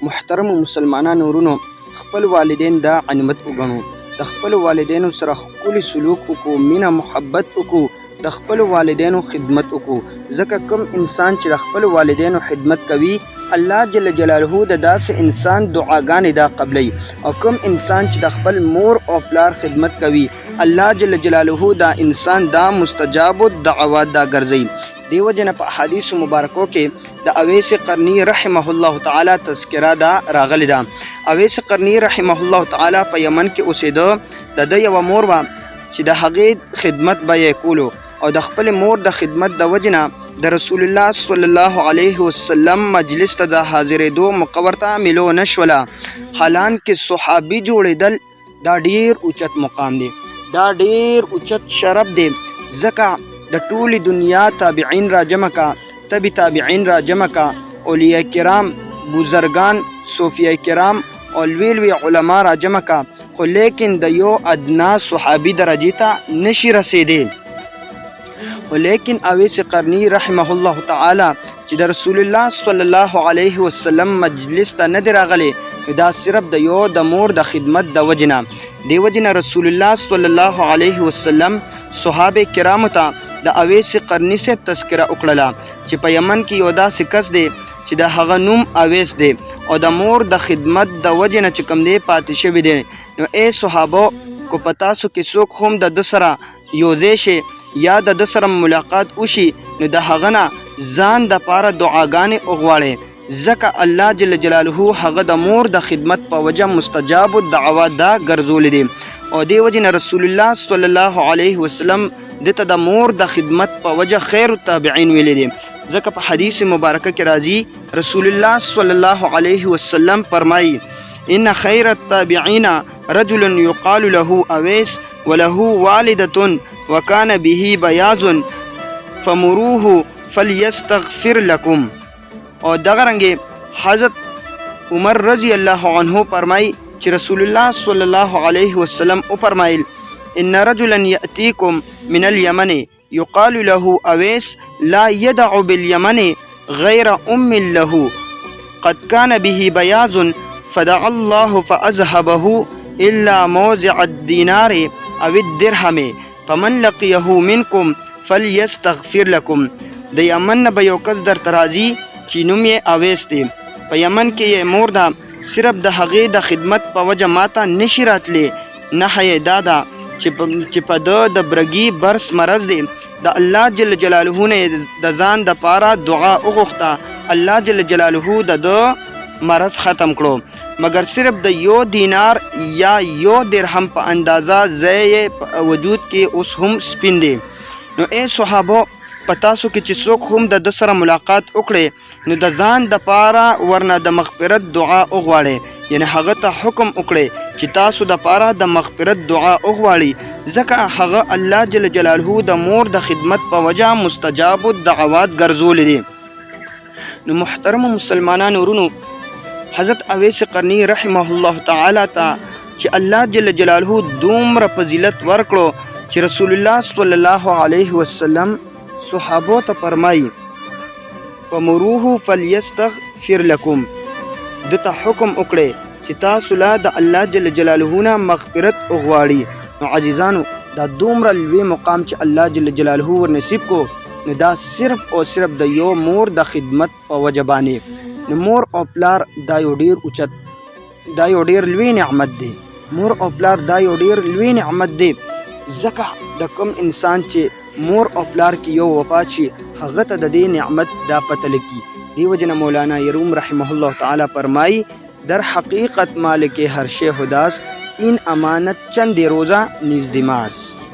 محترم مسلمانانو ورونو، خپل والدین دا غنیمت وګڼو. د خپل والدینو سره ښکلی سلوک وکړو، مینه محبت وکړو، د خپل والدینو خدمت وکړو. ځکه کوم انسان چې د خپل والدینو خدمت کوي، الله جل جلاله د داسې انسان دعاګانې دا قبلوي. او کوم انسان چې د خپل مور او پلار خدمت کوي، الله جل جلاله دا انسان دا مستجاب الدعوات دا ګرځي. دیو جن په احادیث مبارکو کې د اویس قرنی رحمه الله تعالی تذکرہ دا راغلی دا. اویس قرنی رحمه الله تعالی په یمن کې اوسېده. د یو مور و چې د هغې خدمت به یې کولو، او د خپل مور د خدمت د وجنه د رسول الله صلی الله علیه وسلم مجلس ته د حاضرېدو موقع ورته ملو نشوله. حالان کې صحابي جوړېدل دا ډیر اوچت مقام دی، دا ډیر اوچت شرف دی. ځکه د ټولې دنیا تابعین را جمع کا، تبی تابعین را جمع کا، اولیاء کرام، بزرگان، صوفیاء کرام او لوی لوی علما را جمع کا، خو لیکن د یو ادنا صحابي درجې ته نشي رسېدی. ولیکن اویس قرنی رحمه الله تعالی چې د رسول الله صلی الله علیه وسلم مجلس ته نه دی راغلی، دا صرف د یو د مور د خدمت د وجنه. دی وجنه رسول الله صلی الله علیه وسلم صحابه کرامو ته د اویس قرنی صاحب تذکره وکړله چې په یمن کې یو داسې کس دی چې د هغه نوم اویس دی، او د مور د خدمت د وجنه چې کوم دی پاتې شوی دی. نو ای صحابو، کو په تاسو کې څوک هم د ده سره یوځای شي یا د ده سره ملاقات وشي، نو د هغه نه ځان دپاره دعاګانې وغواړئ. ځکه الله جل جلاله هغه د مور د خدمت په وجه مستجاب الدعوات دا ګرځولی دی. او دې وجې نه رسول الله صلی الله علیه وسلم دته د مور د خدمت په وجه خیر التابعین ویلی دی. ځکه په حدیث مبارکه کې راځي، رسول الله صلی الله علیه وسلم فرمایي: ان خیر التابعین رجل یقال له اویس وله والدة وکان به بیاض فمروه فلیستغفر لکم. او دغه رنګې حضرت عمر رضی الله عنه فرمایي چې رسول الله صلی الله علیه وسلم فرمایل: ان رجلا یأتیکم من الیمن یقال له اویس لا یدع بالیمن غیر ام له قد کان به بیاض فدع الله فأذهبه الا موضع الدینار او الدرهم فمن لقيه منکم فلیستغفر لکم. د یمن نه به یو کس درته راځي چې نوم یې اویس دی. په یمن کې یې مور ده، صرف د هغې د خدمت په وجه ماته نشي راتلی. نښه یې دا ده چې په ده د برګي برس مرض دی. د الله جل جلاله نه د ځان دپاره دعا وغوښته، الله جل جلاله د ده مرض ختم کړو. مګر صرف د یو دینار یا یو درهم په اندازه ځای په وجود کې اوس هم سپین دی. نو ای صحابو، په تاسو کې چې څوک هم د ده سره ملاقات وکړي، نو د ځان دپاره ورنه د مغفرت دعا وغواړئ. یعنې هغه ته حکم وکړئ چې تاسو دپاره د مغفرت دعا وغواړئ، ځکه هغه الله جل جلاله د مور د خدمت په وجه مستجاب الدعوات ګرځولی دی. نو محترم مسلمانانو ورونو، حضرت اویس قرنی رحمه الله تعالی ته چې الله جل جلاله دومره فضیلت ورکړو چې رسول الله صلی الله علیه وسلم صحابو ته فرمایي: فمروه فلیستغفر لکم. دته حکم وکړئ چې تاسو لا د الله جل جلاله نه مغفرت وغواړي. نو عزیزانو، دا دومره لوی مقام چې الله جل جلاله ور نصیب کو، نو دا صرف او صرف د یو مور د خدمت په وجه باندې. نو مور او پلار دا یو ډیر اوچت، دا یو ډیر لوی نعمت دی. مور او پلار دا یو ډیر لوی نعمت دی. ځکه د کوم انسان چې مور او پلار کې یو وفات شي، هغه ته د دې نعمت دا پته لګي. دی وجه نه مولانا یروم رحمه الله تعالی فرمایي: در حقیقت مالک هر شی هداست، این امانت چند روزه نیز دماست.